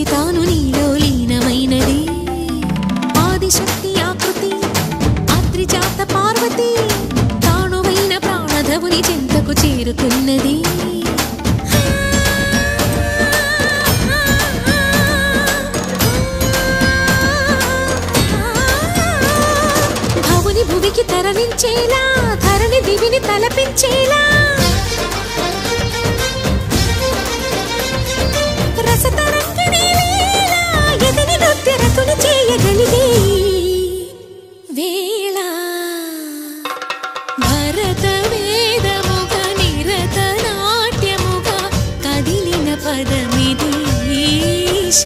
తాను నీలో లీనమైనది ఆదిశక్తి ఆకృతి ఆత్రిజాత పార్వతి తానువైన ప్రాణధవుని చెంతకు చేరుకున్నది భువికి తరలించేలా ధరణి దివిని తలపించేలా